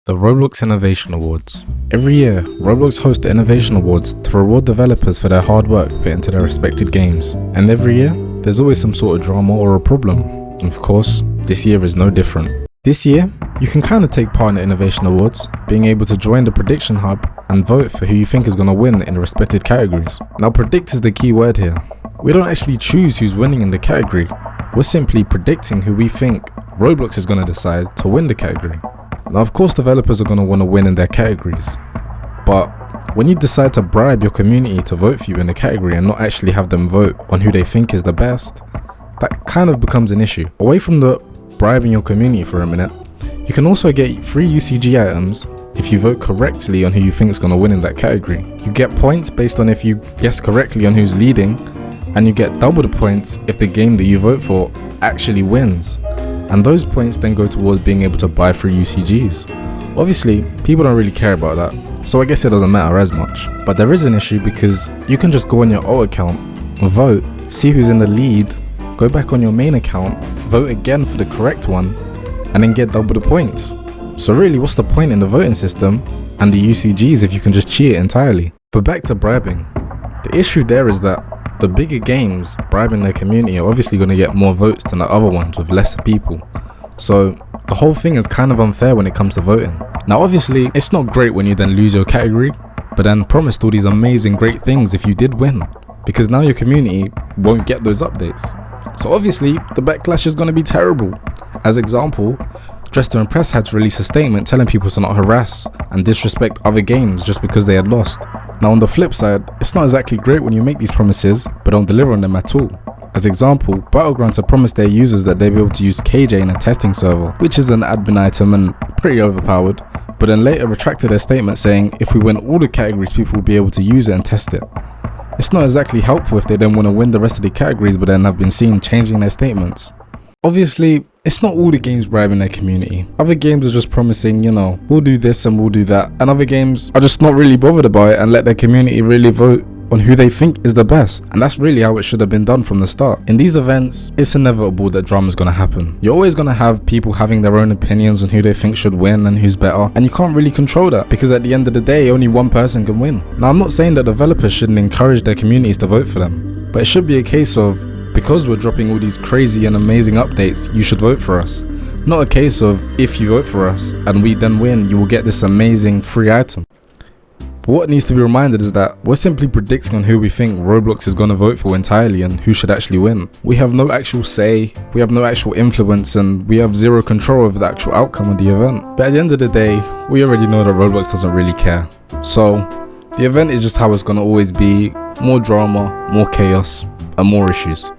The Roblox Innovation Awards. Every year, Roblox hosts the Innovation Awards to reward developers for their hard work put into their respected games. And every year, there's always some sort of drama or a problem. And of course, this year is no different. This year, you can kind of take part in the Innovation Awards, being able to join the prediction hub and vote for who you think is going to win in the respected categories. Now, predict is the key word here. We don't actually choose who's winning in the category. We're simply predicting who we think Roblox is going to decide to win the category. Now, of course, developers are going to want to win in their categories, but when you decide to bribe your community to vote for you in the category and not actually have them vote on who they think is the best, that kind of becomes an issue. Away from the bribing your community for a minute, you can also get free UCG items if you vote correctly on who you think is going to win in that category. You get points based on if you guess correctly on who's leading, and you get double the points if the game that you vote for actually wins. And those points then go towards being able to buy free UCGs. Obviously, people don't really care about that, so I guess it doesn't matter as much. But there is an issue because you can just go on your alt account, vote, see who's in the lead, go back on your main account, vote again for the correct one, and then get double the points. So really, what's the point in the voting system and the UCGs if you can just cheat it entirely? But back to bribing. The issue there is that the bigger games bribing their community are obviously going to get more votes than the other ones with lesser people. So the whole thing is kind of unfair when it comes to voting. Now obviously it's not great when you then lose your category, but then promised all these amazing great things if you did win, because now your community won't get those updates. So obviously the backlash is going to be terrible. As example, Dress to Impress had to release a statement telling people to not harass and disrespect other games just because they had lost. Now on the flip side, it's not exactly great when you make these promises but don't deliver on them at all. As example, Battlegrounds had promised their users that they'd be able to use KJ in a testing server, which is an admin item and pretty overpowered, but then later retracted their statement saying if we win all the categories, people will be able to use it and test it. It's not exactly helpful if they then want to win the rest of the categories but then have been seen changing their statements. Obviously, it's not all the games bribing their community. Other games are just promising, we'll do this and we'll do that. And other games are just not really bothered about it and let their community really vote on who they think is the best. And that's really how it should have been done from the start. In these events, it's inevitable that drama is going to happen. You're always going to have people having their own opinions on who they think should win and who's better. And you can't really control that because at the end of the day, only one person can win. Now, I'm not saying that developers shouldn't encourage their communities to vote for them, but it should be a case of, because we're dropping all these crazy and amazing updates, you should vote for us. Not a case of, if you vote for us and we then win, you will get this amazing free item. But what needs to be reminded is that we're simply predicting on who we think Roblox is going to vote for entirely and who should actually win. We have no actual say, we have no actual influence, and we have zero control over the actual outcome of the event. But at the end of the day, we already know that Roblox doesn't really care. So the event is just how it's going to always be: more drama, more chaos, and more issues.